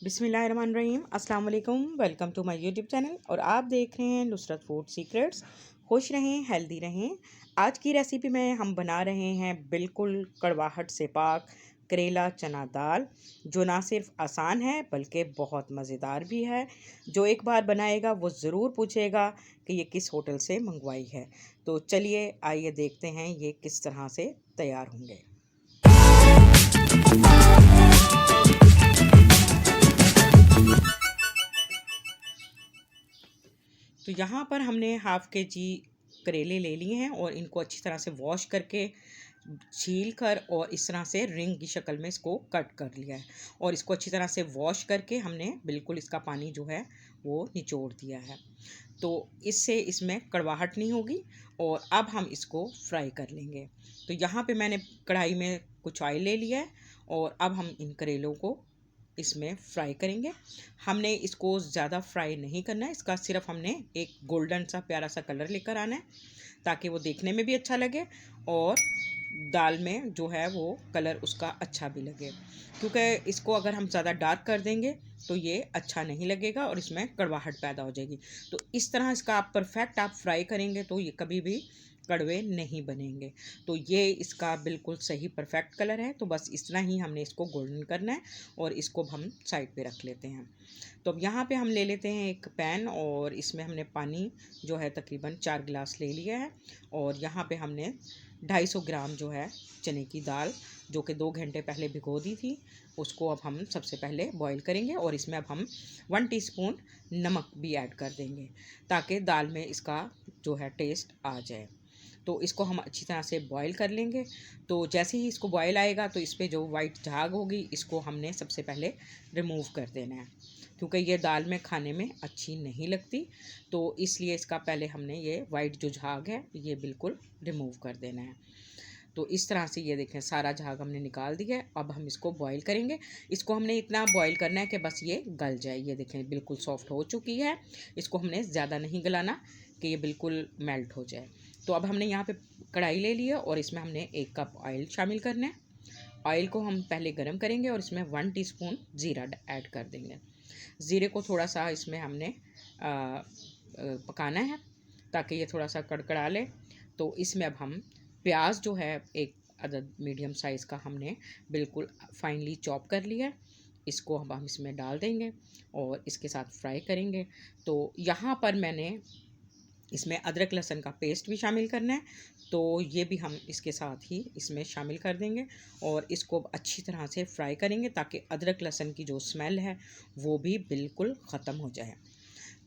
बिस्मिल्लाहिर्रहमानिर्रहीम। अस्सलाम वालेकुम। Welcome to my YouTube channel और आप देख रहे हैं नुसरत फूड सीक्रेट्स। खुश रहें, हेल्दी रहें। आज की रेसिपी में हम बना रहे हैं बिल्कुल कड़वाहट से पाक करेला चना दाल, जो ना सिर्फ आसान है बल्कि बहुत मज़ेदार भी है। जो एक बार बनाएगा वो ज़रूर पूछेगा कि ये किस होटल से मंगवाई है। तो चलिए आइए देखते हैं ये किस तरह से तैयार होंगे। तो यहाँ पर हमने हाफ़ के जी करेले ले लिए हैं और इनको अच्छी तरह से वॉश करके छील कर और इस तरह से रिंग की शक्ल में इसको कट कर लिया है। और इसको अच्छी तरह से वॉश करके हमने बिल्कुल इसका पानी जो है वो निचोड़ दिया है। तो इससे इसमें कड़वाहट नहीं होगी। और अब हम इसको फ्राई कर लेंगे। तो यहाँ पे मैंने कढ़ाई में कुछ ऑयल ले लिया है और अब हम इन करेलों को इसमें फ्राई करेंगे। हमने इसको ज़्यादा फ्राई नहीं करना है, इसका सिर्फ हमने एक गोल्डन सा प्यारा सा कलर लेकर आना है ताकि वो देखने में भी अच्छा लगे और दाल में जो है वो कलर उसका अच्छा भी लगे। क्योंकि इसको अगर हम ज़्यादा डार्क कर देंगे तो ये अच्छा नहीं लगेगा और इसमें कड़वाहट पैदा हो जाएगी। तो इस तरह इसका आप परफेक्ट आप फ्राई करेंगे तो ये कभी भी कड़वे नहीं बनेंगे। तो ये इसका बिल्कुल सही परफेक्ट कलर है। तो बस इतना ही हमने इसको गोल्डन करना है और इसको हम साइड पे रख लेते हैं। तो अब यहाँ पे हम ले लेते हैं एक पैन और इसमें हमने पानी जो है तकरीबन 4 गिलास ले लिया है। और यहाँ पे हमने 250 ग्राम जो है चने की दाल, जो कि 2 घंटे पहले भिगो दी थी, उसको अब हम सबसे पहले बॉईल करेंगे। और इसमें अब हम 1 टीस्पून नमक भी ऐड कर देंगे ताकि दाल में इसका जो है टेस्ट आ जाए। तो इसको हम अच्छी तरह से बॉईल कर लेंगे। तो जैसे ही इसको बॉईल आएगा तो इस पर जो वाइट झाग होगी इसको हमने सबसे पहले रिमूव कर देना है, क्योंकि ये दाल में खाने में अच्छी नहीं लगती। तो इसलिए इसका पहले हमने ये वाइट जो झाग है ये बिल्कुल रिमूव कर देना है। तो इस तरह से ये देखें सारा झाग हमने निकाल दिया है। अब हम इसको बॉईल करेंगे। इसको हमने इतना बॉईल करना है कि बस ये गल जाए। ये देखें बिल्कुल सॉफ्ट हो चुकी है। इसको हमने ज़्यादा नहीं गलाना कि ये बिल्कुल मेल्ट हो जाए। तो अब हमने यहाँ पे कढ़ाई ले ली है और इसमें हमने 1 कप ऑयल शामिल करना है। ऑयल को हम पहले गरम करेंगे और इसमें 1 टीस्पून ज़ीरा ऐड कर देंगे। ज़ीरे को थोड़ा सा इसमें हमने पकाना है ताकि ये थोड़ा सा कड़कड़ा ले। तो इसमें अब हम प्याज जो है एक अदद मीडियम साइज़ का हमने बिल्कुल फाइनली चॉप कर लिया है, इसको अब हम इसमें डाल देंगे और इसके साथ फ्राई करेंगे। तो यहाँ पर मैंने इसमें अदरक लहसुन का पेस्ट भी शामिल करना है, तो ये भी हम इसके साथ ही इसमें शामिल कर देंगे और इसको अच्छी तरह से फ्राई करेंगे ताकि अदरक लहसुन की जो स्मेल है वो भी बिल्कुल ख़त्म हो जाए।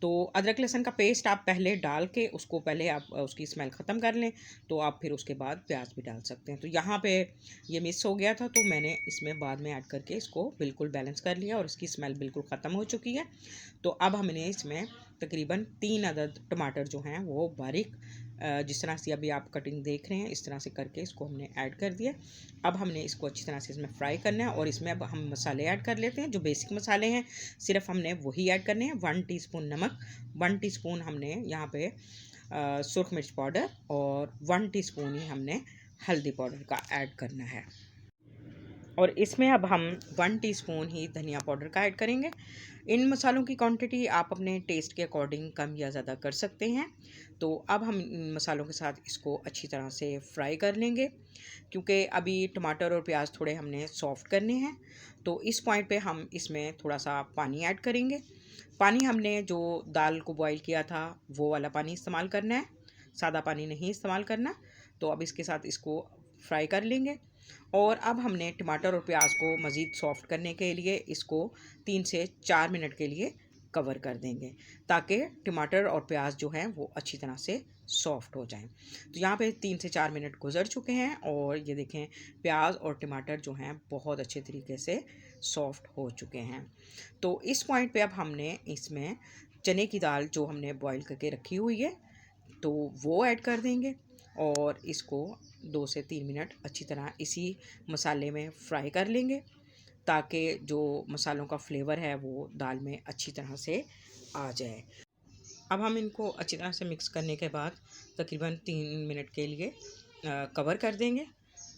तो अदरक लहसुन का पेस्ट आप पहले डाल के उसको पहले आप उसकी स्मेल ख़त्म कर लें, तो आप फिर उसके बाद प्याज भी डाल सकते हैं। तो यहाँ पे ये मिस हो गया था तो मैंने इसमें बाद में ऐड करके इसको बिल्कुल बैलेंस कर लिया और इसकी स्मेल बिल्कुल ख़त्म हो चुकी है। तो अब हमने इसमें तकरीबन 3 अदद टमाटर जो हैं वो बारीक जिस तरह से अभी आप कटिंग देख रहे हैं इस तरह से करके इसको हमने ऐड कर दिया। अब हमने इसको अच्छी तरह से इसमें फ्राई करना है और इसमें अब हम मसाले ऐड कर लेते हैं। जो बेसिक मसाले हैं सिर्फ हमने वही ऐड करने हैं। 1 टीस्पून नमक, 1 टीस्पून हमने यहाँ पे सुरख मिर्च पाउडर और 1 टीस्पून ही हमने हल्दी पाउडर का ऐड करना है। और इसमें अब हम 1 टीस्पून ही धनिया पाउडर का ऐड करेंगे। इन मसालों की क्वांटिटी आप अपने टेस्ट के अकॉर्डिंग कम या ज़्यादा कर सकते हैं। तो अब हम इन मसालों के साथ इसको अच्छी तरह से फ्राई कर लेंगे, क्योंकि अभी टमाटर और प्याज थोड़े हमने सॉफ्ट करने हैं। तो इस पॉइंट पे हम इसमें थोड़ा सा पानी ऐड करेंगे। पानी हमने जो दाल को बॉईल किया था वो वाला पानी इस्तेमाल करना है, सादा पानी नहीं इस्तेमाल करना। तो अब इसके साथ इसको फ्राई कर लेंगे। और अब हमने टमाटर और प्याज को मज़ीद सॉफ्ट करने के लिए इसको 3 से 4 मिनट के लिए कवर कर देंगे ताकि टमाटर और प्याज जो हैं वो अच्छी तरह से सॉफ्ट हो जाएं। तो यहाँ पे 3 से 4 मिनट गुजर चुके हैं और ये देखें प्याज और टमाटर जो हैं बहुत अच्छे तरीके से सॉफ्ट हो चुके हैं। तो इस पॉइंट पे अब हमने इसमें चने की दाल जो हमने बॉईल करके रखी हुई है तो वो ऐड कर देंगे और इसको 2 से 3 मिनट अच्छी तरह इसी मसाले में फ्राई कर लेंगे ताकि जो मसालों का फ्लेवर है वो दाल में अच्छी तरह से आ जाए। अब हम इनको अच्छी तरह से मिक्स करने के बाद तकरीबन 3 मिनट के लिए कवर कर देंगे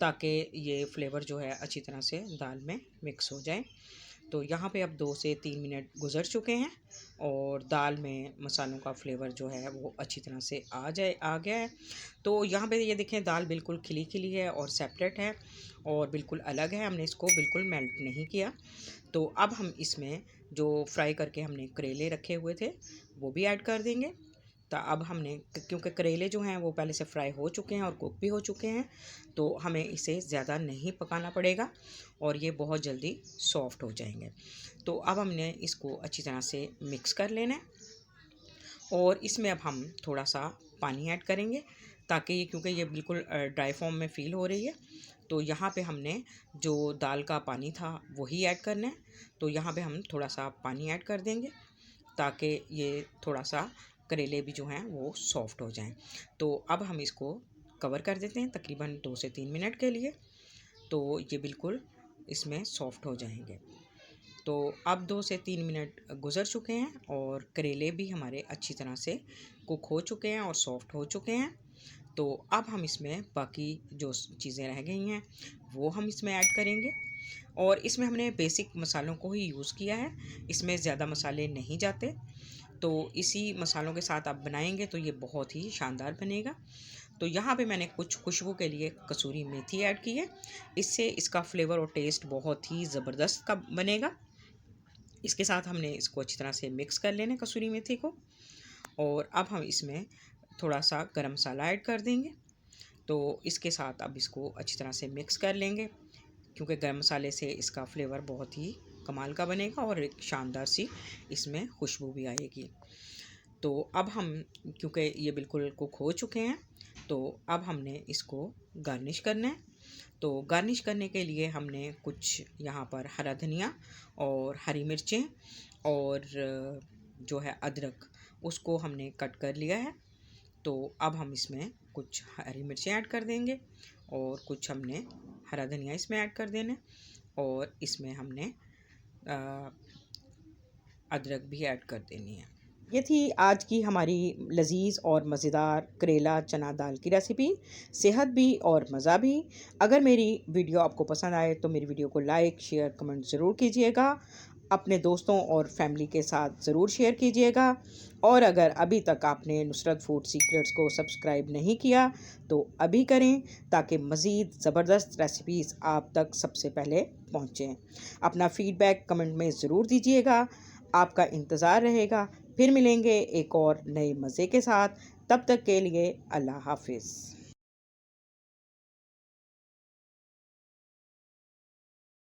ताकि ये फ्लेवर जो है अच्छी तरह से दाल में मिक्स हो जाए। तो यहाँ पे अब 2 से 3 मिनट गुज़र चुके हैं और दाल में मसालों का फ्लेवर जो है वो अच्छी तरह से आ गया है। तो यहाँ पे ये देखें दाल बिल्कुल खिली है और सेपरेट है और बिल्कुल अलग है, हमने इसको बिल्कुल मेल्ट नहीं किया। तो अब हम इसमें जो फ्राई करके हमने करेले रखे हुए थे वो भी ऐड कर देंगे। तो अब हमने क्योंकि करेले जो हैं वो पहले से फ्राई हो चुके हैं और कुक भी हो चुके हैं, तो हमें इसे ज़्यादा नहीं पकाना पड़ेगा और ये बहुत जल्दी सॉफ्ट हो जाएंगे। तो अब हमने इसको अच्छी तरह से मिक्स कर लेना है और इसमें अब हम थोड़ा सा पानी ऐड करेंगे ताकि ये, क्योंकि ये बिल्कुल ड्राई फॉर्म में फ़ील हो रही है, तो यहाँ पे हमने जो दाल का पानी था वही ऐड करना है। तो यहाँ पे हम थोड़ा सा पानी ऐड कर देंगे ताकि ये थोड़ा सा करेले भी जो हैं वो सॉफ्ट हो जाएं। तो अब हम इसको कवर कर देते हैं तकरीबन 2 से 3 मिनट के लिए, तो ये बिल्कुल इसमें सॉफ्ट हो जाएंगे। तो अब 2 से 3 मिनट गुज़र चुके हैं और करेले भी हमारे अच्छी तरह से कुक हो चुके हैं और सॉफ्ट हो चुके हैं। तो अब हम इसमें बाकी जो चीज़ें रह गई हैं वो हम इसमें ऐड करेंगे और इसमें हमने बेसिक मसालों को ही यूज़ किया है, इसमें ज़्यादा मसाले नहीं जाते। तो इसी मसालों के साथ आप बनाएंगे तो ये बहुत ही शानदार बनेगा। तो यहाँ पे मैंने कुछ खुशबू के लिए कसूरी मेथी ऐड की है, इससे इसका फ्लेवर और टेस्ट बहुत ही ज़बरदस्त का बनेगा। इसके साथ हमने इसको अच्छी तरह से मिक्स कर लेना कसूरी मेथी को और अब हम इसमें थोड़ा सा गरम मसाला ऐड कर देंगे। तो इसके साथ अब इसको अच्छी तरह से मिक्स कर लेंगे क्योंकि गरम मसाले से इसका फ्लेवर बहुत ही कमाल का बनेगा और एक शानदार सी इसमें खुशबू भी आएगी। तो अब हम, क्योंकि ये बिल्कुल कुक हो चुके हैं, तो अब हमने इसको गार्निश करना है। तो गार्निश करने के लिए हमने कुछ यहाँ पर हरा धनिया और हरी मिर्चें और जो है अदरक उसको हमने कट कर लिया है। तो अब हम इसमें कुछ हरी मिर्चें ऐड कर देंगे और कुछ हमने हरा धनिया इसमें ऐड कर देना और इसमें हमने अदरक भी ऐड कर देनी है। ये थी आज की हमारी लजीज और मज़ेदार करेला चना दाल की रेसिपी, सेहत भी और मज़ा भी। अगर मेरी वीडियो आपको पसंद आए तो मेरी वीडियो को लाइक शेयर कमेंट ज़रूर कीजिएगा, अपने दोस्तों और फैमिली के साथ ज़रूर शेयर कीजिएगा और अगर अभी तक आपने नुसरत फूड सीक्रेट्स को सब्सक्राइब नहीं किया तो अभी करें ताकि मज़ीद ज़बरदस्त रेसिपीज़ आप तक सबसे पहले पहुँचें। अपना फ़ीडबैक कमेंट में ज़रूर दीजिएगा, आपका इंतज़ार रहेगा। फिर मिलेंगे एक और नए मज़े के साथ, तब तक के लिए अल्लाह हाफ़िज़।